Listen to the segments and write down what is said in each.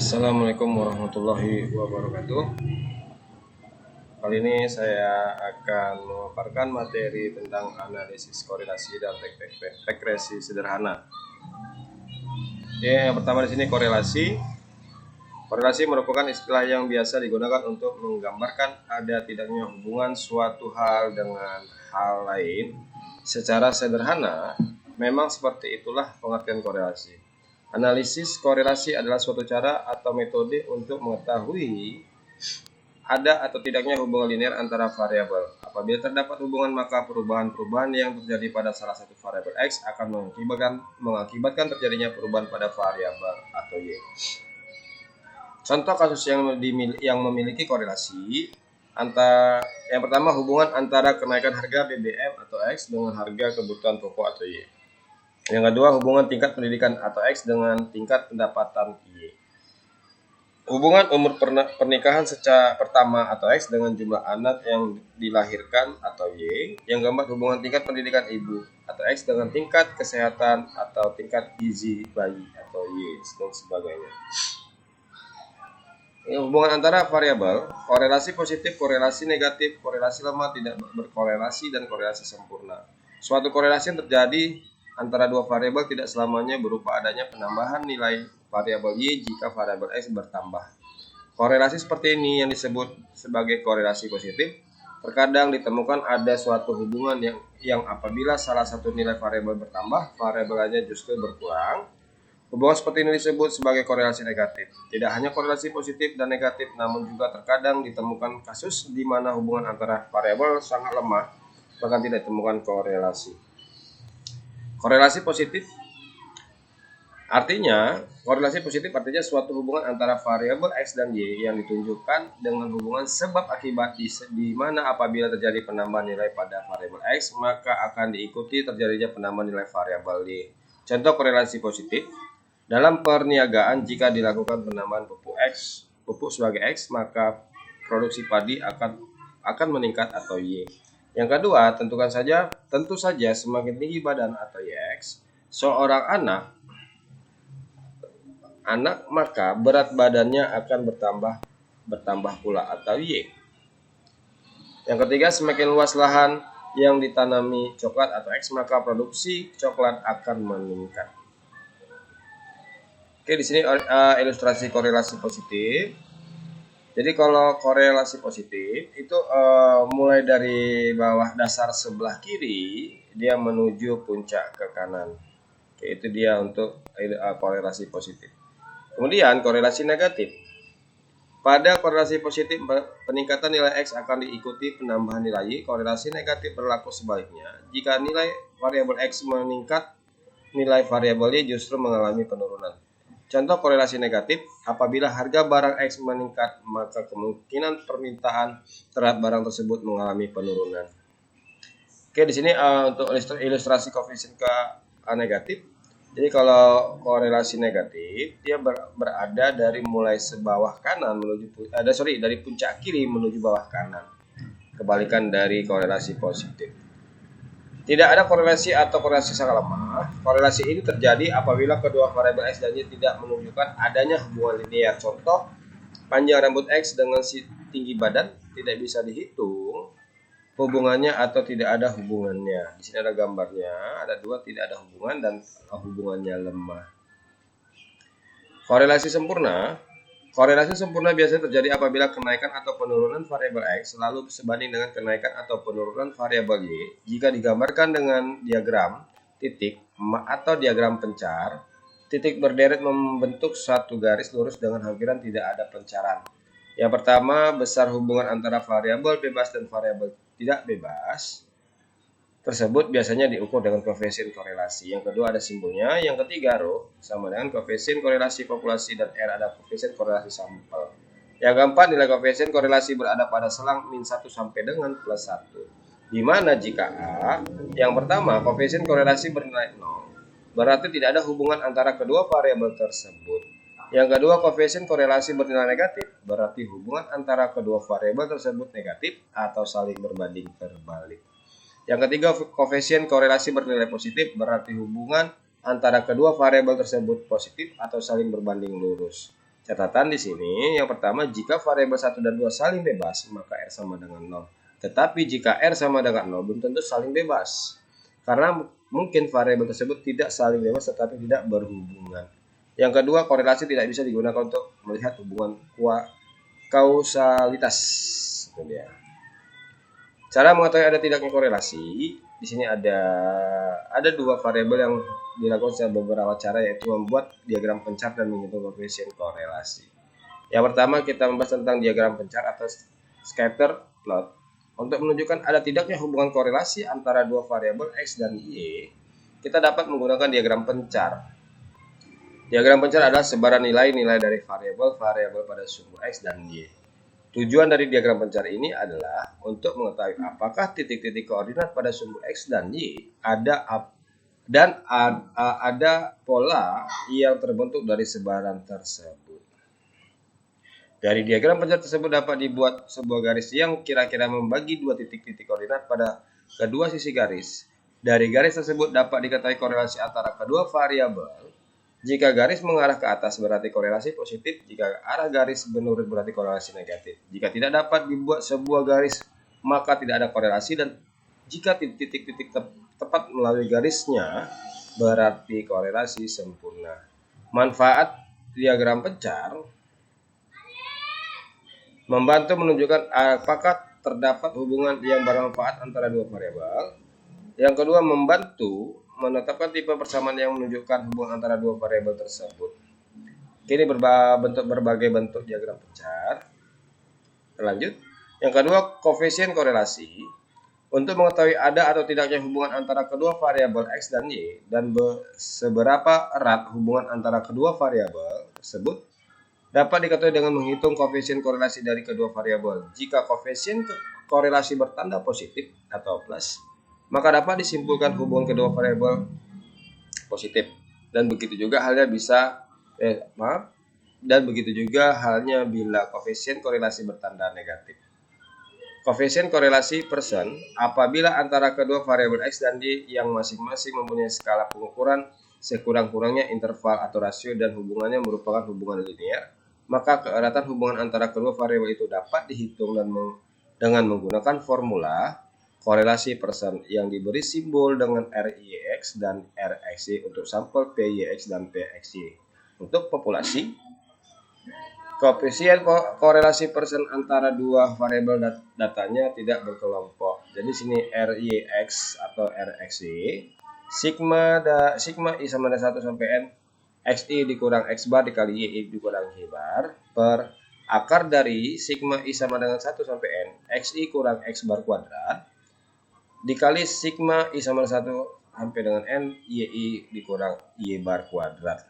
Assalamualaikum warahmatullahi wabarakatuh. Kali ini saya akan memaparkan materi tentang analisis korelasi dan regresi sederhana. Yang pertama di sini korelasi. Korelasi merupakan istilah yang biasa digunakan untuk menggambarkan ada tidaknya hubungan suatu hal dengan hal lain. Secara sederhana, memang seperti itulah pengertian korelasi. Analisis korelasi adalah suatu cara atau metode untuk mengetahui ada atau tidaknya hubungan linear antara variabel. Apabila terdapat hubungan, maka perubahan-perubahan yang terjadi pada salah satu variabel X akan mengakibatkan terjadinya perubahan pada variabel atau Y. Contoh kasus yang memiliki korelasi yang pertama, hubungan antara kenaikan harga BBM atau X dengan harga kebutuhan pokok atau Y. Yang kedua, hubungan tingkat pendidikan atau X dengan tingkat pendapatan Y. Hubungan umur pernikahan secara pertama atau X dengan jumlah anak yang dilahirkan atau Y. Yang keempat, hubungan tingkat pendidikan ibu atau X dengan tingkat kesehatan atau tingkat gizi bayi atau Y dan sebagainya. Hubungan antara variabel, korelasi positif, korelasi negatif, korelasi lemah, tidak berkorelasi, dan korelasi sempurna. Suatu korelasi yang terjadi antara dua variabel tidak selamanya berupa adanya penambahan nilai variabel Y jika variabel X bertambah. Korelasi seperti ini yang disebut sebagai korelasi positif. Terkadang ditemukan ada suatu hubungan yang apabila salah satu nilai variabel bertambah, variabel lainnya justru berkurang. Hubungan seperti ini disebut sebagai korelasi negatif. Tidak hanya korelasi positif dan negatif, namun juga terkadang ditemukan kasus di mana hubungan antara variabel sangat lemah, bahkan tidak ditemukan korelasi. Korelasi positif artinya suatu hubungan antara variabel X dan Y yang ditunjukkan dengan hubungan sebab akibat di mana apabila terjadi penambahan nilai pada variabel X, maka akan diikuti terjadinya penambahan nilai variabel Y. Contoh korelasi positif, dalam perniagaan jika dilakukan penambahan pupuk sebagai X, maka produksi padi akan meningkat atau Y. Yang kedua, tentu saja semakin tinggi badan atau X seorang anak, maka berat badannya akan bertambah pula atau Y. Yang ketiga, semakin luas lahan yang ditanami coklat atau X, maka produksi coklat akan meningkat. Oke, di sini ilustrasi korelasi positif. Jadi kalau korelasi positif itu mulai dari bawah dasar sebelah kiri dia menuju puncak ke kanan. Oke, itu dia untuk korelasi positif. Kemudian korelasi negatif. Pada korelasi positif, peningkatan nilai X akan diikuti penambahan nilai Y. Korelasi negatif berlaku sebaliknya. Jika nilai variabel X meningkat, nilai variabel Y justru mengalami penurunan. Contoh korelasi negatif, apabila harga barang X meningkat, maka kemungkinan permintaan terhadap barang tersebut mengalami penurunan. Oke, di sini untuk ilustrasi koefisien negatif. Jadi kalau korelasi negatif, dia berada dari mulai sebawah kanan dari puncak kiri menuju bawah kanan. Kebalikan dari korelasi positif. Tidak ada korelasi atau korelasi sangat lemah. Korelasi ini terjadi apabila kedua variabel X dan Y tidak menunjukkan adanya hubungan linear. Contoh, panjang rambut X dengan tinggi badan tidak bisa dihitung hubungannya atau tidak ada hubungannya. Di sini ada gambarnya, ada dua tidak ada hubungan dan hubungannya lemah. Korelasi sempurna. Korelasi sempurna biasanya terjadi apabila kenaikan atau penurunan variabel X selalu sebanding dengan kenaikan atau penurunan variabel Y. Jika digambarkan dengan diagram titik atau diagram pencar, titik berderet membentuk satu garis lurus dengan hampiran tidak ada pencaran. Yang pertama, besar hubungan antara variabel bebas dan variabel tidak bebas tersebut biasanya diukur dengan koefisien korelasi. Yang kedua ada simbolnya. Yang ketiga rho sama dengan koefisien korelasi populasi dan R ada koefisien korelasi sampel. Yang keempat, nilai koefisien korelasi berada pada selang min 1 sampai dengan plus 1. Di mana jika A, yang pertama koefisien korelasi bernilai 0, berarti tidak ada hubungan antara kedua variabel tersebut. Yang kedua, koefisien korelasi bernilai negatif, berarti hubungan antara kedua variabel tersebut negatif atau saling berbanding terbalik. Yang ketiga, koefisien korelasi bernilai positif, berarti hubungan antara kedua variabel tersebut positif atau saling berbanding lurus. Catatan di sini yang pertama, jika variabel 1 dan 2 saling bebas, maka R sama dengan 0. Tetapi jika R sama dengan 0, belum tentu saling bebas. Karena mungkin variabel tersebut tidak saling bebas tetapi tidak berhubungan. Yang kedua, korelasi tidak bisa digunakan untuk melihat hubungan kausalitas. Itu dia. Cara mengetahui ada tidaknya korelasi, di sini ada dua variabel yang dilakukan secara beberapa cara, yaitu membuat diagram pencar dan menghitung koefisien korelasi. Yang pertama, kita membahas tentang diagram pencar atau scatter plot. Untuk menunjukkan ada tidaknya hubungan korelasi antara dua variabel X dan Y, kita dapat menggunakan diagram pencar. Diagram pencar adalah sebaran nilai-nilai dari variabel-variabel pada sumbu X dan Y. Tujuan dari diagram pencar ini adalah untuk mengetahui apakah titik-titik koordinat pada sumbu X dan Y ada pola yang terbentuk dari sebaran tersebut. Dari diagram pencar tersebut dapat dibuat sebuah garis yang kira-kira membagi dua titik-titik koordinat pada kedua sisi garis. Dari garis tersebut dapat diketahui korelasi antara kedua variabel. Jika garis mengarah ke atas berarti korelasi positif, jika arah garis menurun berarti korelasi negatif. Jika tidak dapat dibuat sebuah garis, maka tidak ada korelasi, dan jika titik-titik tepat melalui garisnya, berarti korelasi sempurna. Manfaat diagram pencar membantu menunjukkan apakah terdapat hubungan yang bermanfaat antara dua variabel. Yang kedua, membantu menetapkan tipe persamaan yang menunjukkan hubungan antara dua variabel tersebut. Kini berbagai bentuk diagram pencar. Lanjut. Yang kedua, koefisien korelasi. Untuk mengetahui ada atau tidaknya hubungan antara kedua variabel X dan Y dan seberapa erat hubungan antara kedua variabel tersebut dapat diketahui dengan menghitung koefisien korelasi dari kedua variabel. Jika koefisien korelasi bertanda positif atau plus, maka dapat disimpulkan hubungan kedua variabel positif, dan begitu juga halnya bila koefisien korelasi bertanda negatif. Koefisien korelasi persen apabila antara kedua variabel X dan Y yang masing-masing mempunyai skala pengukuran sekurang-kurangnya interval atau rasio dan hubungannya merupakan hubungan linear, maka keeratan hubungan antara kedua variabel itu dapat dihitung dengan menggunakan formula korelasi persen yang diberi simbol dengan RYX dan RXY untuk sampel PYX dan PXY. Untuk populasi, koefisien korelasi persen antara dua variabel datanya tidak berkelompok. Jadi sini RYX atau RXY, sigma I sama dengan 1 sampai N XI dikurang X bar dikali YI dikurang Y bar per akar dari sigma I sama dengan 1 sampai N XI kurang X bar kuadrat dikali sigma I sama 1 sampai dengan N YI dikurang Y bar kuadrat,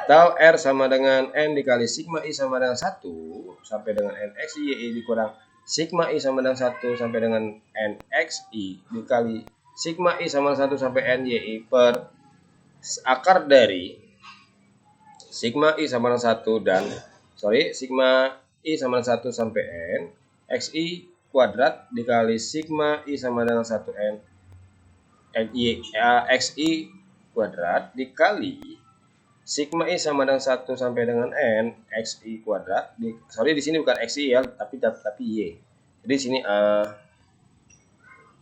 atau R sama dengan N dikali sigma I sama dengan 1 sampai dengan N X YI dikurang sigma I sama dengan 1 sampai dengan N XI dikali sigma I sama 1 sampai N YI per akar dari sigma I sama dengan 1 sigma I sama dengan 1 sampai N XI kuadrat dikali sigma I sama dengan 1 N XI kuadrat dikali sigma I sama dengan 1 sampai dengan N XI kuadrat di sini bukan XI ya, tapi Y. Jadi sini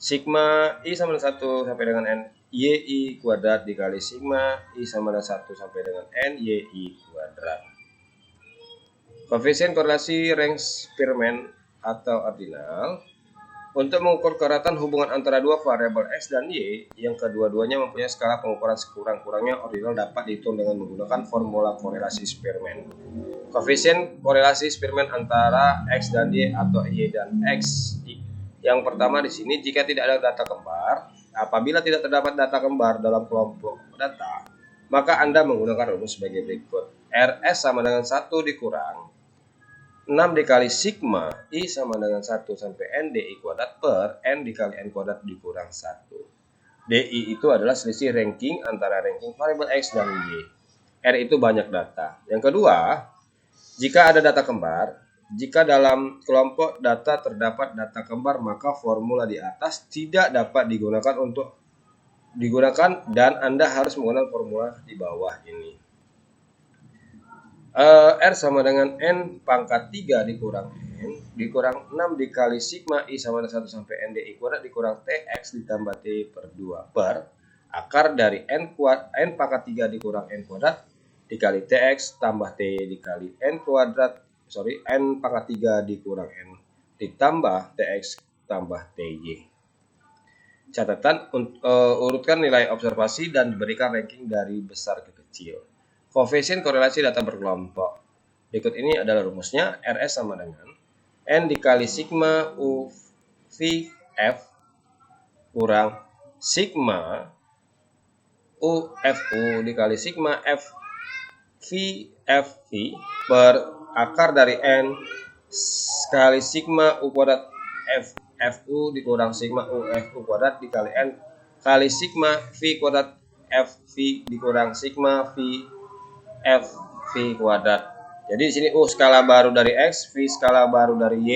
sigma I sama dengan 1 sampai dengan N YI kuadrat dikali sigma I sama dengan 1 sampai dengan N YI kuadrat. Koefisien korelasi range Spearman atau ordinal. Untuk mengukur keeratan hubungan antara dua variabel X dan Y yang kedua-duanya mempunyai skala pengukuran sekurang-kurangnya ordinal dapat dihitung dengan menggunakan formula korelasi Spearman. Koefisien korelasi Spearman antara X dan Y atau Y dan X. Yang pertama di sini, jika tidak ada data kembar, apabila tidak terdapat data kembar dalam kelompok data, maka Anda menggunakan rumus sebagai berikut. RS sama dengan 1 dikurang 6 dikali sigma I sama dengan 1 sampai N DI kuadrat per N dikali N kuadrat dikurang 1. DI itu adalah selisih ranking antara ranking variabel X dan Y. R itu banyak data. Yang kedua, jika ada data kembar, jika dalam kelompok data terdapat data kembar, maka formula di atas tidak dapat digunakan dan Anda harus menggunakan formula di bawah ini. R sama dengan N pangkat 3 dikurang N dikurang 6 dikali sigma I sama dengan 1 sampai N DI kuadrat dikurang TX ditambah T per 2 per akar dari N pangkat 3 dikurang N kuadrat dikali TX tambah T dikali N kuadrat, N pangkat 3 dikurang N ditambah TX tambah TY. Catatan, urutkan nilai observasi dan diberikan ranking dari besar ke kecil. Koefisien korelasi data berkelompok. Berikut ini adalah rumusnya. RS sama dengan N dikali sigma U V F kurang sigma U FU dikali sigma F V F V per akar dari N kali sigma U kuadrat F FU dikurang sigma U FU kuadrat dikali N kali sigma V kuadrat FV dikurang sigma V F V kuadrat. Jadi di sini U skala baru dari X, V skala baru dari Y,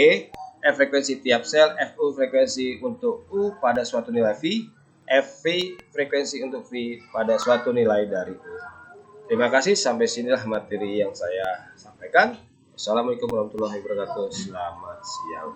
F frekuensi tiap sel, FU frekuensi untuk U pada suatu nilai V, FV frekuensi untuk V pada suatu nilai dari U. Terima kasih, sampai sinilah materi yang saya sampaikan. Assalamualaikum warahmatullahi wabarakatuh. Selamat siang.